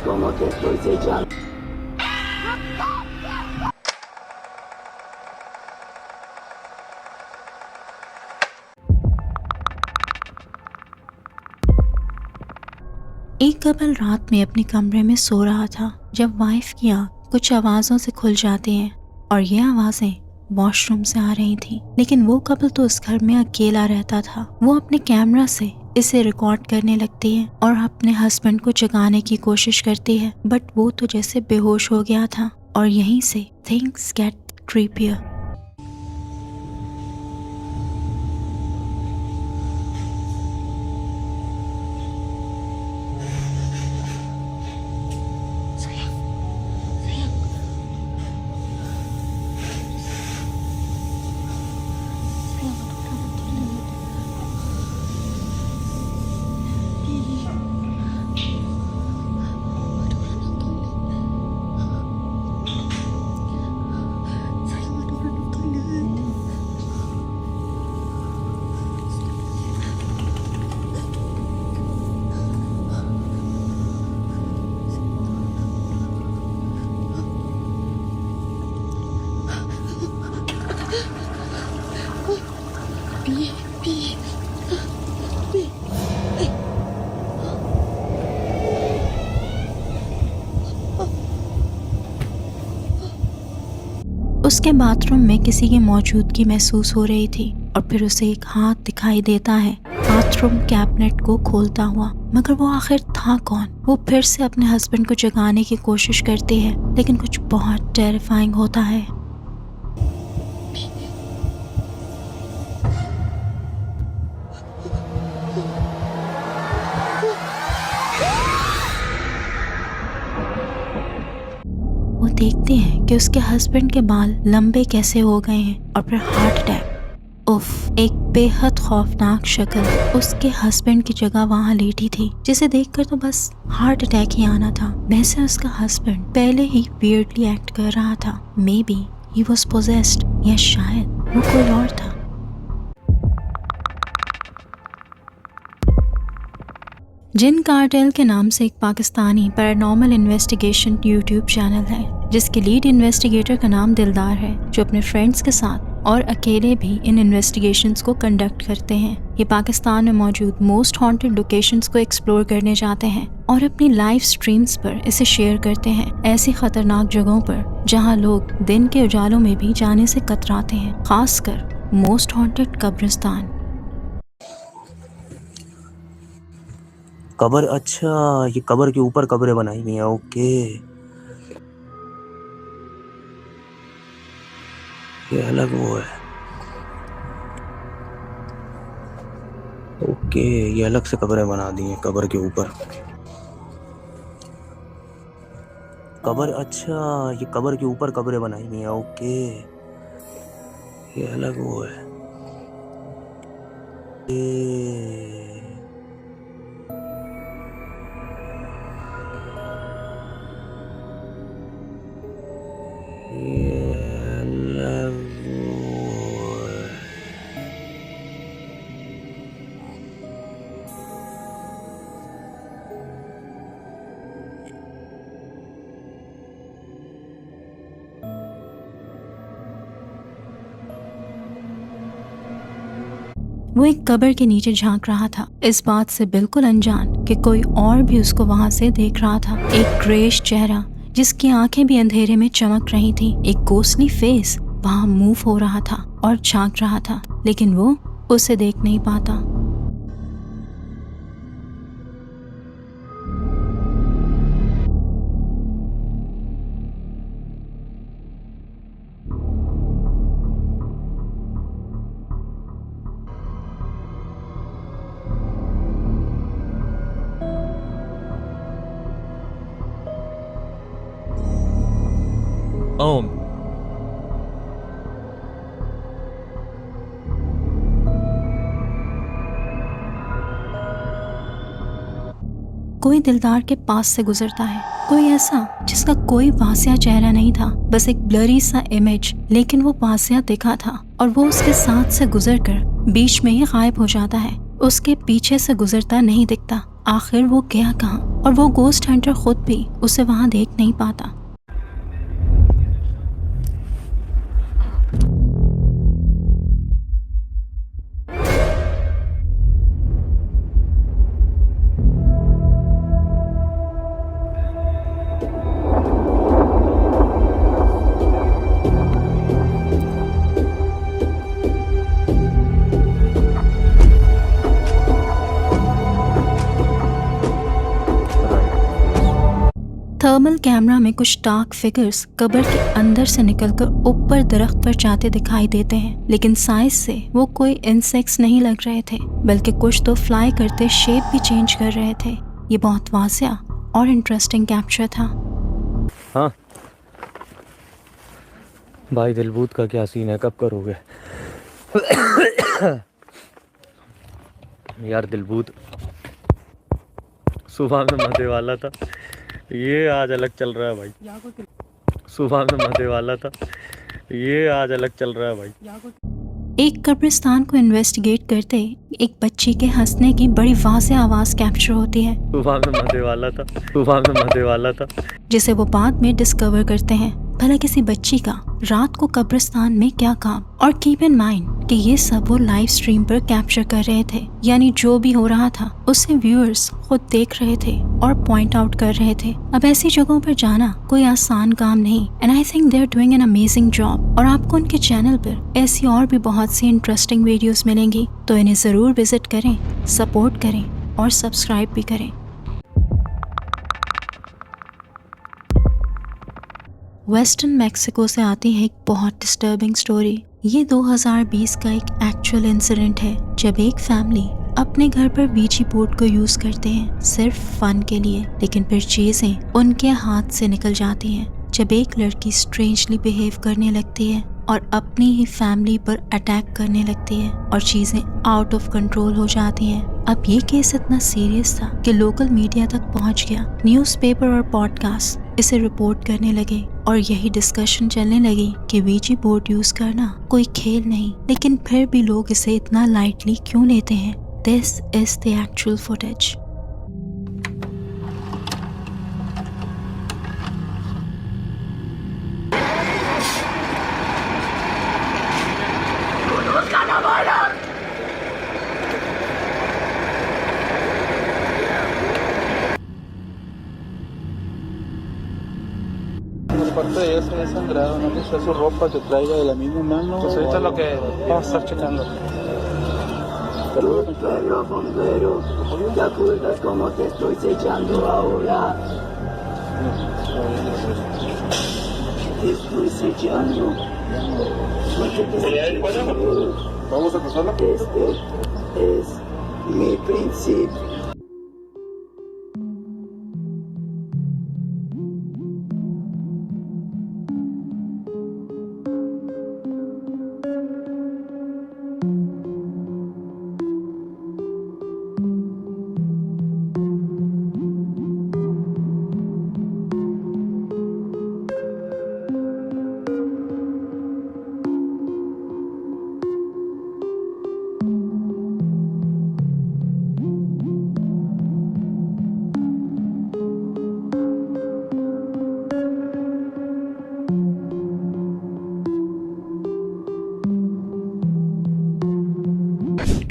como que fuese ya. एक couple रात में अपने कमरे में सो रहा था जब वाइफ की आँख कुछ आवाज़ों से खुल जाती है और ये आवाज़ें वॉशरूम से आ रही थी। लेकिन वो कपल तो उस घर में अकेला रहता था। वो अपने कैमरा से इसे रिकॉर्ड करने लगती है और अपने हस्बैंड को जगाने की कोशिश करती है, बट वो तो जैसे बेहोश हो गया था। और यहीं से थिंग्स गेट क्रीपियर। उसके बाथरूम में किसी की मौजूदगी महसूस हो रही थी और फिर उसे एक हाथ दिखाई देता है बाथरूम कैबिनेट को खोलता हुआ। मगर वो आखिर था कौन? वो फिर से अपने हस्बैंड को जगाने की कोशिश करती है, लेकिन कुछ बहुत टेरिफाइंग होता है। वो देखते हैं कि उसके हस्बैंड के बाल लंबे कैसे हो गए हैं और फिर हार्ट अटैक। उफ, एक बेहद खौफनाक शक्ल उसके हस्बैंड की जगह वहाँ लेटी थी, जिसे देखकर तो बस हार्ट अटैक ही आना था। वैसे उसका हस्बैंड पहले ही वियर्डली एक्ट कर रहा था। May be he was possessed, या शायद वो कोई और था। जिन कार्टेल के नाम से एक Pakistani paranormal investigation YouTube channel है, जिसके लीड इन्वेस्टिगेटर का नाम दिलदार है, जो अपने फ्रेंड्स के साथ और अकेले भी इन इन्वेस्टिगेशंस को कंडक्ट करते हैं। ये पाकिस्तान में मौजूद मोस्ट हॉन्टेड लोकेशंस को एक्सप्लोर करने जाते हैं और अपनी लाइव स्ट्रीम्स पर इसे शेयर करते हैं, ऐसी खतरनाक जगहों पर जहां लोग दिन के उजालों में भी जाने से कतराते हैं, खासकर मोस्ट हॉन्टेड कब्रिस्तान। कब्र, अच्छा ये कब्र के ऊपर कब्रें बनाई हुई हैं। ओके, ये अलग वो है। ओके, ये अलग से कब्रें बना दी हैं कब्र के ऊपर। कब्र, अच्छा ये कब्र के ऊपर कब्रें बनाई हुई हैं। ओके, ये अलग वो है। वो एक कब्र के नीचे झांक रहा था, इस बात से बिल्कुल अनजान कि कोई और भी उसको वहां से देख रहा था। एक ग्रेश चेहरा जिसकी आंखें भी अंधेरे में चमक रही थी, एक गोस्टली फेस वहां मूव हो रहा था और झांक रहा था, लेकिन वो उसे देख नहीं पाता। ओम, कोई दिलदार के पास से गुजरता है, कोई ऐसा जिसका कोई वासिया चेहरा नहीं था, बस एक ब्लरी सा इमेज। लेकिन वो वासिया दिखा था और वो उसके साथ से गुजरकर बीच में ही गायब हो जाता है। उसके पीछे से गुजरता नहीं दिखता। आखिर वो गया कहाँ? और वो गोस्ट हंटर खुद भी उसे वहाँ देख नहीं पाता। थर्मल कैमरा में कुछ डार्क फिगर्स कब्र के अंदर से निकलकर ऊपर दरख्त पर जाते दिखाई देते हैं, लेकिन साइज से वो कोई इंसेक्ट्स नहीं लग रहे थे, बल्कि कुछ तो फ्लाई करते शेप भी चेंज कर रहे थे। ये बहुत वाज़िया और इंटरेस्टिंग कैप्चर था। हाँ भाई, दिलबूत का क्या सीन है, कब करोगे? यार दिलबूत सुबह में मजे वाला था, ये आज अलग चल रहा है भाई। सुबह में मजे वाला था, ये आज अलग चल रहा है भाई। एक कब्रिस्तान को इन्वेस्टिगेट करते एक बच्ची के हंसने की बड़ी वाज़िया आवाज़ कैप्चर होती है। सुबह में मजे वाला था, सुबह में मजे वाला था, जिसे वो बाद में डिस्कवर करते हैं। भला किसी बच्ची का रात को कब्रिस्तान में क्या काम। और कीप इन माइंड कि ये सब वो लाइव स्ट्रीम पर कैप्चर कर रहे थे, यानी जो भी हो रहा था उसे व्यूअर्स खुद देख रहे थे और पॉइंट आउट कर रहे थे। अब ऐसी जगहों पर जाना कोई आसान काम नहीं, and I think they are doing an amazing job. और आपको उनके चैनल पर ऐसी और भी बहुत सी इंटरेस्टिंग वीडियोस मिलेंगी, तो इन्हें ज़रूर विजिट करें, सपोर्ट करें और सब्सक्राइब भी करें। वेस्टर्न मैक्सिको से आती है एक बहुत डिस्टर्बिंग स्टोरी। ये 2020 का एक एक्चुअल इंसिडेंट है, जब एक फैमिली अपने घर पर वीजी बोर्ड को यूज करते हैं सिर्फ फन के लिए, लेकिन फिर चीजें उनके हाथ से निकल जाती हैं जब एक लड़की स्ट्रेंजली बिहेव करने लगती है और अपनी ही फैमिली पर अटैक करने लगती है और चीजें आउट ऑफ कंट्रोल हो जाती हैं। अब ये केस इतना सीरियस था कि लोकल मीडिया तक पहुंच गया। न्यूज़पेपर और पॉडकास्ट इसे रिपोर्ट करने लगे और यही डिस्कशन चलने लगी कि वीजी बोर्ड यूज करना कोई खेल नहीं, लेकिन फिर भी लोग इसे इतना लाइटली क्यों लेते हैं। This is the actual footage. Parte de ella se ha sangrado, no sé su ropa que traiga de la misma mano. Pues ahorita lo que vamos a estar checando. Pero bomberos, ¿te acuerdas cómo te estoy sellando ahora? Te estoy sellando. Vamos a cruzarla. Este es mi principio.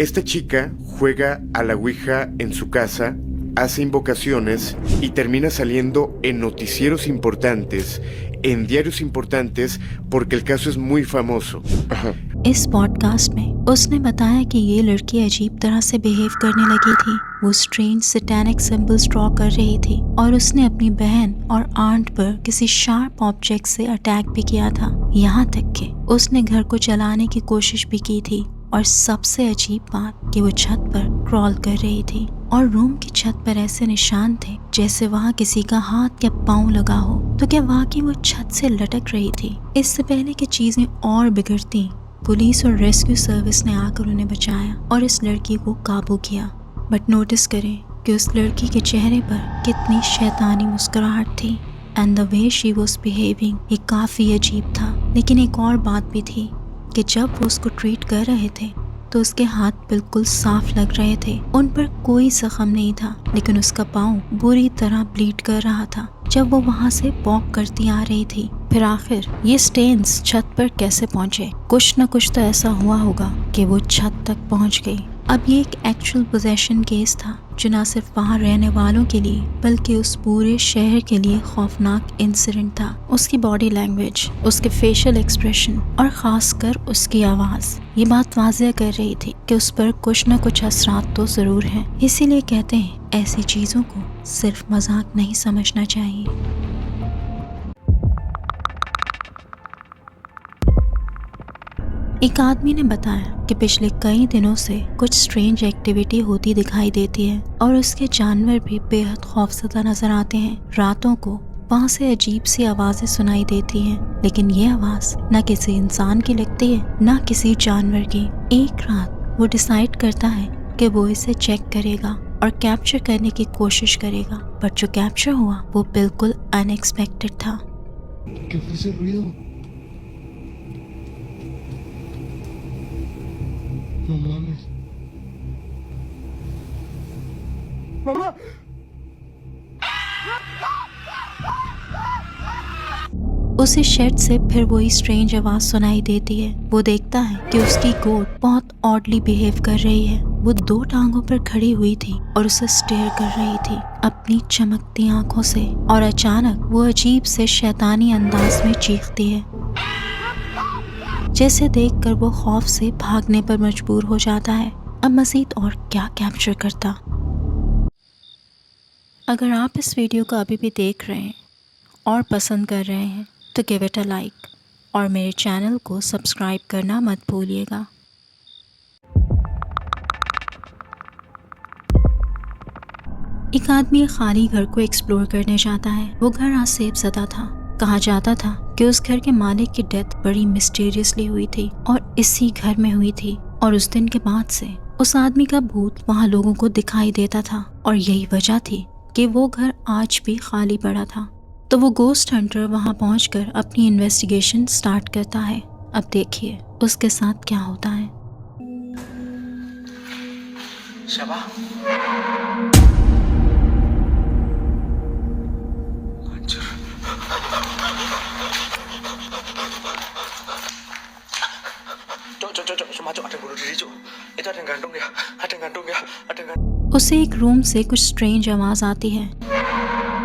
Esta chica juega a la Ouija en su casa, hace invocaciones y termina saliendo en noticieros importantes, en diarios importantes, porque el caso es muy famoso. इस podcast में उसने बताया कि ये लड़की अजीब तरह से बिहेव करने लगी थी। वो स्ट्रेंज सैटेनिक सिंबल्स ड्रॉ कर रही थी और उसने अपनी बहन और आंट पर किसी शार्प ऑब्जेक्ट से अटैक भी किया था। यहाँ तक कि उसने घर को जलाने की कोशिश भी की थी। और सबसे अजीब बात कि वो छत पर क्रॉल कर रही थी और रूम की छत पर ऐसे निशान थे जैसे वहाँ किसी का हाथ या पाँव लगा हो। तो क्या वाकई वो छत से लटक रही थी? इससे पहले कि चीजें और बिगड़ती, पुलिस और रेस्क्यू सर्विस ने आकर उन्हें बचाया और इस लड़की को काबू किया। बट नोटिस करें कि उस लड़की के चेहरे पर कितनी शैतानी मुस्कुराहट थी and the way she was behaving ये काफ़ी अजीब था। लेकिन एक और बात भी थी कि जब वो उसको ट्रीट कर रहे थे तो उसके हाथ बिल्कुल साफ लग रहे थे, उन पर कोई जख्म नहीं था, लेकिन उसका पाँव बुरी तरह ब्लीड कर रहा था जब वो वहाँ से वॉक करती आ रही थी। फिर आखिर ये स्टेन्स छत पर कैसे पहुँचे? कुछ न कुछ तो ऐसा हुआ होगा कि वो छत तक पहुँच गई। अब ये एक एक्चुअल पोजेशन केस था जो न सिर्फ वहाँ रहने वालों के लिए बल्कि उस पूरे शहर के लिए खौफनाक इंसिडेंट था। उसकी बॉडी लैंग्वेज, उसके फेशियल एक्सप्रेशन और खासकर उसकी आवाज़ ये बात वाज़ेह कर रही थी कि उस पर कुछ न कुछ असरात तो ज़रूर हैं। इसीलिए कहते हैं ऐसी चीज़ों को सिर्फ मजाक नहीं समझना चाहिए। एक आदमी ने बताया कि पिछले कई दिनों से कुछ स्ट्रेंज एक्टिविटी होती दिखाई देती है और उसके जानवर भी बेहद खौफजदा नजर आते हैं। रातों को वहाँ से अजीब सी आवाज़ें सुनाई देती हैं, लेकिन ये आवाज़ न किसी इंसान की लगती है न किसी जानवर की। एक रात वो डिसाइड करता है कि वो इसे चेक करेगा और कैप्चर करने की कोशिश करेगा, बट जो कैप्चर हुआ वो बिल्कुल अनएक्सपेक्टेड था। No mames. ¡Mamá! उसे शेड से फिर वही स्ट्रेंज आवाज सुनाई देती है। वो देखता है कि उसकी गोट बहुत ऑडली बिहेव कर रही है। वो 2 टांगों पर खड़ी हुई थी और उसे स्टेयर कर रही थी अपनी चमकती आंखों से, और अचानक वो अजीब से शैतानी अंदाज में चीखती है, जैसे देखकर वो खौफ से भागने पर मजबूर हो जाता है। अब मज़ीद और क्या कैप्चर करता। अगर आप इस वीडियो को अभी भी देख रहे हैं और पसंद कर रहे हैं तो गिव इट अ लाइक और मेरे चैनल को सब्सक्राइब करना मत भूलिएगा। एक आदमी खाली घर को एक्सप्लोर करने जाता है। वो घर आज सेबज़दा था। कहा जाता था कि उस घर के मालिक की डेथ बड़ी मिस्टीरियसली हुई थी और इसी घर में हुई थी, और उस दिन के बाद से उस आदमी का भूत वहाँ लोगों को दिखाई देता था, और यही वजह थी कि वो घर आज भी खाली पड़ा था। तो वो गोस्ट हंटर वहाँ पहुंचकर अपनी इन्वेस्टिगेशन स्टार्ट करता है। अब देखिए उसके साथ क्या होता है। शबा उसे एक रूम से कुछ स्ट्रेंज आवाज आती है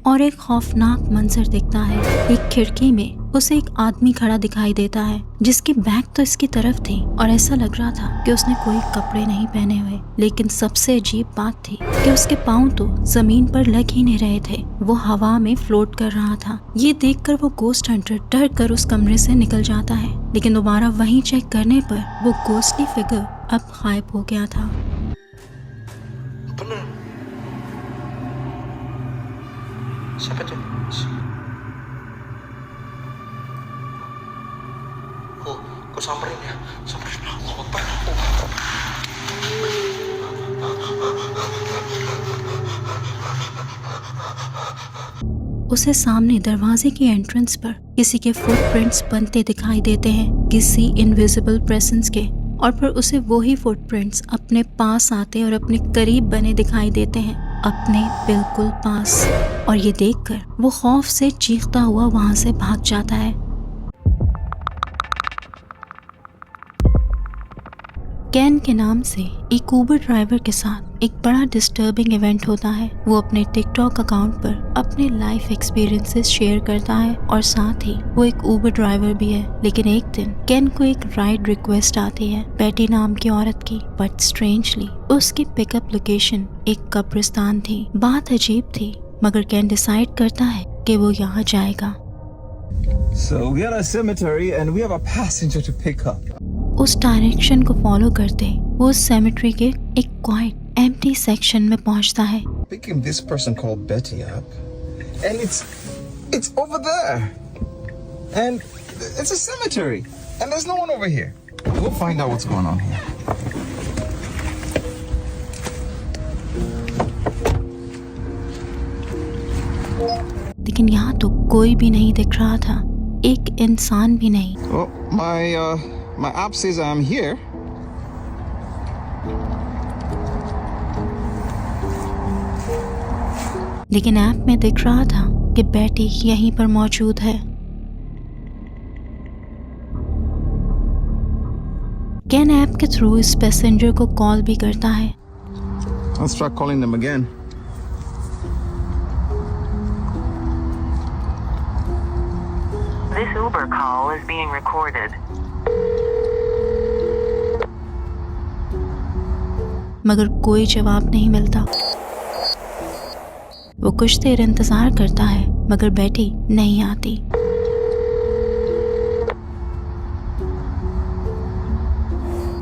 और एक खौफनाक मंजर दिखता है। एक खिड़की में उसे एक आदमी खड़ा दिखाई देता है जिसकी बैक तो इसकी तरफ थी और ऐसा लग रहा था कि उसने कोई कपड़े नहीं पहने हुए। लेकिन सबसे अजीब बात थी कि उसके पाँव तो जमीन पर लग ही नहीं रहे थे, वो हवा में फ्लोट कर रहा था। ये देखकर वो गोस्ट हंटर डर कर उस कमरे से निकल जाता है, लेकिन दोबारा वहीं चेक करने पर वो गोस्टली फिगर अब गायब हो गया था। Siapa tuh? Oh, kau samperin ya? Samperin Allah Akbar. उसे सामने दरवाजे की एंट्रेंस पर किसी के फुटप्रिंट्स बनते दिखाई देते हैं, किसी इनविजिबल प्रेजेंस के, और फिर उसे वही फुटप्रिंट्स अपने पास आते और अपने करीब बने दिखाई देते हैं, अपने बिल्कुल पास। और ये देखकर वो खौफ से चीखता हुआ वहां से भाग जाता है। कैन के नाम से एक ऊबर ड्राइवर के साथ एक बड़ा डिस्टर्बिंग इवेंट होता है। वो अपने टिकटॉक अकाउंट पर अपने लाइफ एक्सपीरियंसेस शेयर करता है और साथ ही वो एक ऊबर ड्राइवर भी है। लेकिन एक दिन कैन को एक राइड रिक्वेस्ट आती है बेटी नाम की औरत की, बट स्ट्रेंजली उसकी पिकअप लोकेशन एक कब्रिस्तान थी। बात अजीब थी, मगर कैन डिसाइड करता है कि वो यहाँ जाएगा। So we are at a cemetery and we have a passenger to pick up. उस डायरेक्शन को फॉलो करते वो उस सेमेट्री के एक क्वाइट एम्प्टी सेक्शन में पहुंचता है। Picking this person called Betty up, and it's over there, and it's a cemetery, and there's no one over here. We'll find out what's going on here. लेकिन यहाँ तो कोई भी नहीं दिख रहा था, एक इंसान भी नहीं। Well, my app says I'm here, लेकिन ऐप में दिख रहा था कि बेटी यहीं पर मौजूद है। केन ऐप के थ्रू इस पैसेंजर को कॉल भी करता है। Let's try calling them again. This Uber call is being recorded. मगर कोई जवाब नहीं मिलता। वो कुछ देर इंतजार करता है मगर बेटी नहीं आती।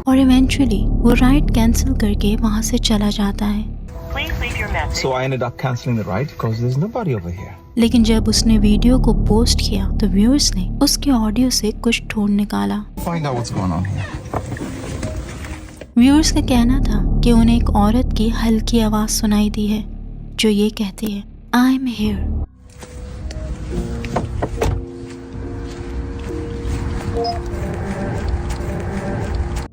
और इवेंचुअली वो राइड कैंसिल करके वहां से चला जाता है। Please leave your message. So I ended up canceling the ride because there's nobody over here. लेकिन जब उसने वीडियो को पोस्ट किया तो व्यूअर्स ने उसके ऑडियो से कुछ ढूंढ निकाला। Find out what's going on here. Viewers का कहना था कि उन्हें एक औरत की हल्की आवाज सुनाई दी है जो ये कहती है, आई एम हियर।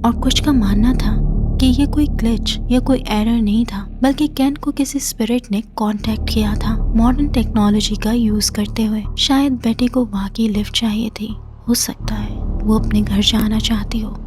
और कुछ का मानना था कि ये कोई ग्लिच या कोई एरर नहीं था, बल्कि केन को किसी स्पिरिट ने कांटेक्ट किया था मॉडर्न टेक्नोलॉजी का यूज करते हुए। शायद बेटी को वाकई लिफ्ट चाहिए थी। हो सकता है वो अपने घर जाना चाहती हो।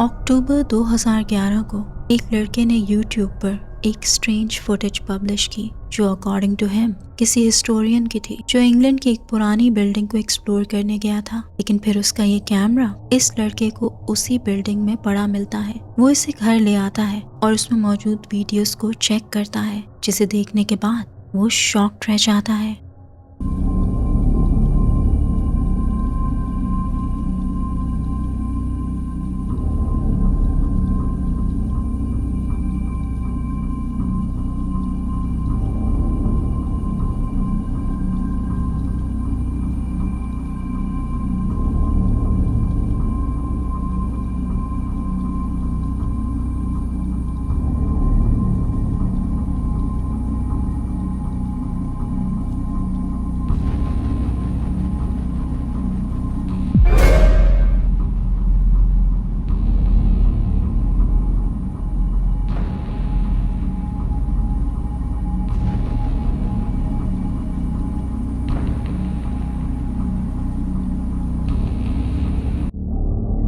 अक्टूबर 2011 को एक लड़के ने YouTube पर एक स्ट्रेंज फुटेज पब्लिश की जो अकॉर्डिंग टू हिम किसी हिस्टोरियन की थी जो इंग्लैंड की एक पुरानी बिल्डिंग को एक्सप्लोर करने गया था। लेकिन फिर उसका ये कैमरा इस लड़के को उसी बिल्डिंग में पड़ा मिलता है। वो इसे घर ले आता है और उसमें मौजूद वीडियोस को चेक करता है, जिसे देखने के बाद वो शॉक्ड रह जाता है।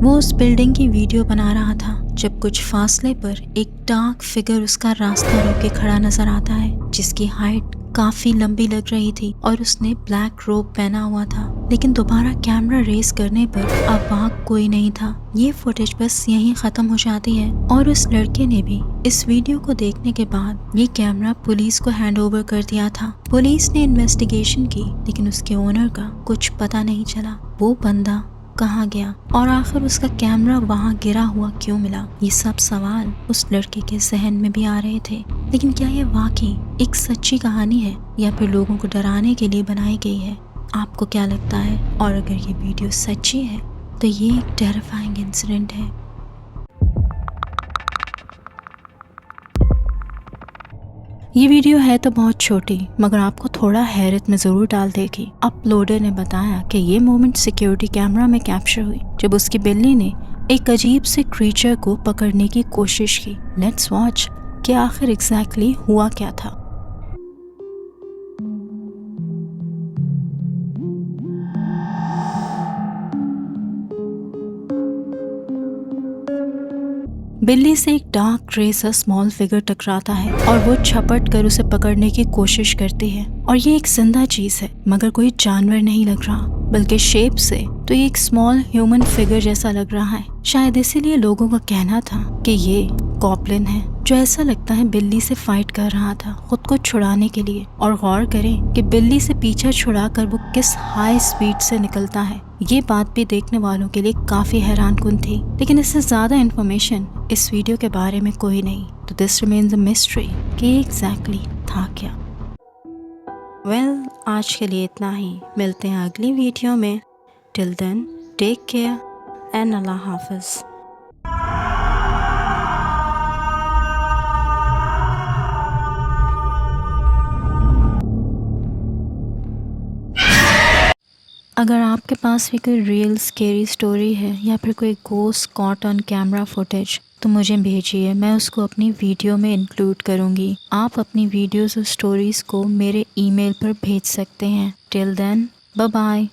वो उस बिल्डिंग की वीडियो बना रहा था जब कुछ फासले पर एक डार्क फिगर उसका रास्ता रोक के खड़ा नजर आता है, जिसकी हाइट काफी लंबी लग रही थी और उसने ब्लैक रोब पहना हुआ था। लेकिन दोबारा कैमरा रेस करने पर अब वहाँ कोई नहीं था। ये फुटेज बस यहीं खत्म हो जाती है और उस लड़के ने भी इस वीडियो को देखने के बाद ये कैमरा पुलिस को हैंड ओवर कर दिया था। पुलिस ने इन्वेस्टिगेशन की लेकिन उसके ओनर का कुछ पता नहीं चला। वो बंदा कहाँ गया और आखिर उसका कैमरा वहाँ गिरा हुआ क्यों मिला? ये सब सवाल उस लड़के के जहन में भी आ रहे थे। लेकिन क्या ये वाकई एक सच्ची कहानी है या फिर लोगों को डराने के लिए बनाई गई है? आपको क्या लगता है? और अगर ये वीडियो सच्ची है तो ये एक टेरिफाइंग इंसिडेंट है। ये वीडियो है तो बहुत छोटी मगर आपको थोड़ा हैरत में ज़रूर डाल देगी। अपलोडर ने बताया कि ये मोमेंट सिक्योरिटी कैमरा में कैप्चर हुई जब उसकी बिल्ली ने एक अजीब से क्रीचर को पकड़ने की कोशिश की। लेट्स वॉच कि आखिर एग्जैक्टली हुआ क्या था। बिल्ली से एक डार्क ग्रे सा स्मॉल फिगर टकराता है और वो झपट कर उसे पकड़ने की कोशिश करती है। और ये एक जिंदा चीज है मगर कोई जानवर नहीं लग रहा, बल्कि शेप से तो ये एक स्मॉल ह्यूमन फिगर जैसा लग रहा है। शायद इसीलिए लोगों का कहना था कि ये गॉब्लिन है जो ऐसा लगता है बिल्ली से फाइट कर रहा था खुद को छुड़ाने के लिए। और गौर करें कि बिल्ली से पीछा छुड़ाकर वो किस हाई स्पीड से निकलता है। ये बात भी देखने वालों के लिए काफी हैरानकुन थी। लेकिन इससे ज्यादा इन्फॉर्मेशन इस वीडियो के बारे में कोई नहीं, तो दिस रिमेन्स अ मिस्ट्री कि एग्जैक्टली था क्या। वेल, आज के लिए इतना ही। मिलते हैं अगली वीडियो में। Till then, take care and अल्लाह हाफिज। अगर आपके पास भी कोई रियल स्केरी स्टोरी है या फिर कोई ghost caught on camera footage तो मुझे भेजिए, मैं उसको अपनी वीडियो में इंक्लूड करूँगी। आप अपनी वीडियोज़ और स्टोरीज़ को मेरे ईमेल पर भेज सकते हैं। Till then, bye bye.